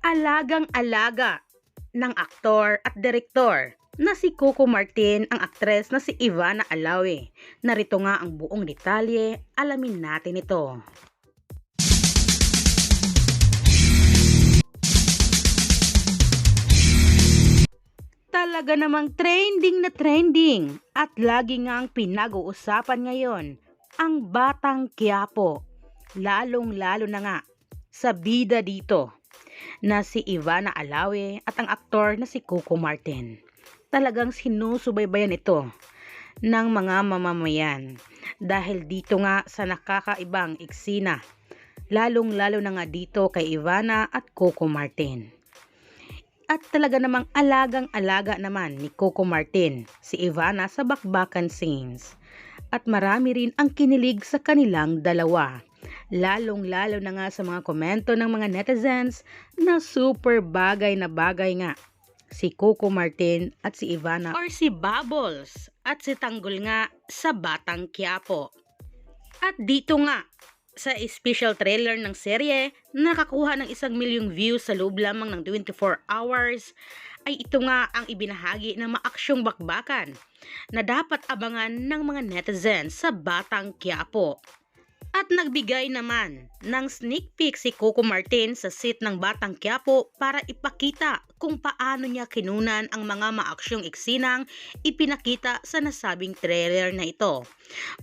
Alagang-alaga ng aktor at direktor na si Coco Martin ang aktres na si Ivana Alawi. Narito nga ang buong detalye, alamin natin ito. Talaga namang trending na trending at lagi ngang pinag-uusapan ngayon ang Batang Quiapo. Lalong-lalo na nga sa bida dito na si Ivana Alawi at ang aktor na si Coco Martin. Talagang sinusubaybayan ito ng mga mamamayan dahil dito nga sa nakakaibang eksena, lalong-lalo na nga dito kay Ivana at Coco Martin. At talaga namang alagang-alaga naman ni Coco Martin si Ivana sa bakbakan scenes. At marami rin ang kinilig sa kanilang dalawa. Lalong-lalo na nga sa mga komento ng mga netizens na super bagay na bagay nga si Coco Martin at si Ivana or si Bubbles at si Tanggol nga sa Batang Quiapo. At dito nga sa special trailer ng serye, nakakuha ng 1,000,000 views sa loob lamang ng 24 hours, ay ito nga ang ibinahagi ng maaksyong bakbakan na dapat abangan ng mga netizens sa Batang Quiapo. At nagbigay naman ng sneak peek si Coco Martin sa set ng Batang Quiapo para ipakita kung paano niya kinunan ang mga maaksyong eksenang ipinakita sa nasabing trailer na ito.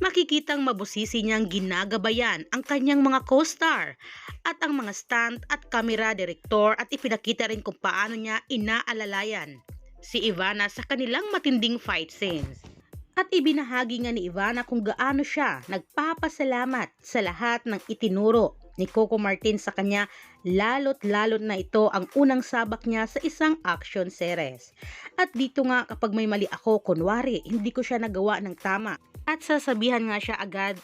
Makikitang mabusisi niyang ginagabayan ang kanyang mga co-star at ang mga stunt at camera director at ipinakita rin kung paano niya inaalalayan si Ivana sa kanilang matinding fight scenes. At ibinahagi nga ni Ivana kung gaano siya nagpapasalamat sa lahat ng itinuro ni Coco Martin sa kanya, lalot na ito ang unang sabak niya sa isang action series. At dito nga kapag may mali ako, kunwari hindi ko siya nagawa ng tama, at sasabihan nga siya agad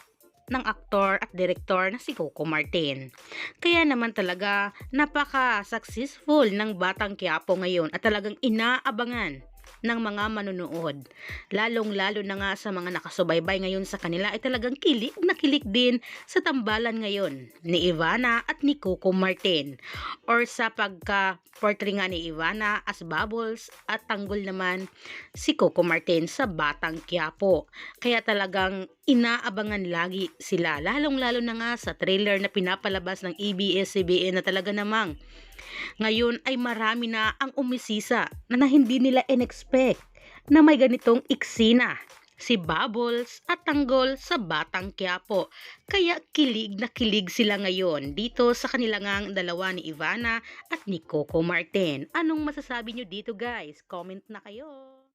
ng aktor at direktor na si Coco Martin. Kaya naman talaga napaka-successful ng Batang Quiapo ngayon at talagang inaabangan ng mga manunood. Lalong-lalo na nga sa mga nakasubaybay ngayon sa kanila ay talagang kilig na kilig din sa tambalan ngayon ni Ivana at ni Coco Martin. Or sa pagka-portray nga ni Ivana as Bubbles at Tanggol naman si Coco Martin sa Batang Quiapo. Kaya talagang inaabangan lagi sila. Lalong-lalo na nga sa trailer na pinapalabas ng ABS-CBN na talaga namang ngayon ay marami na ang umisisa na hindi nila in-expect na may ganitong eksena si Bubbles at Tanggol sa Batang Quiapo. Kaya kilig na kilig sila ngayon dito sa kanilang dalawa ni Ivana at ni Coco Martin. Anong masasabi nyo dito guys? Comment na kayo!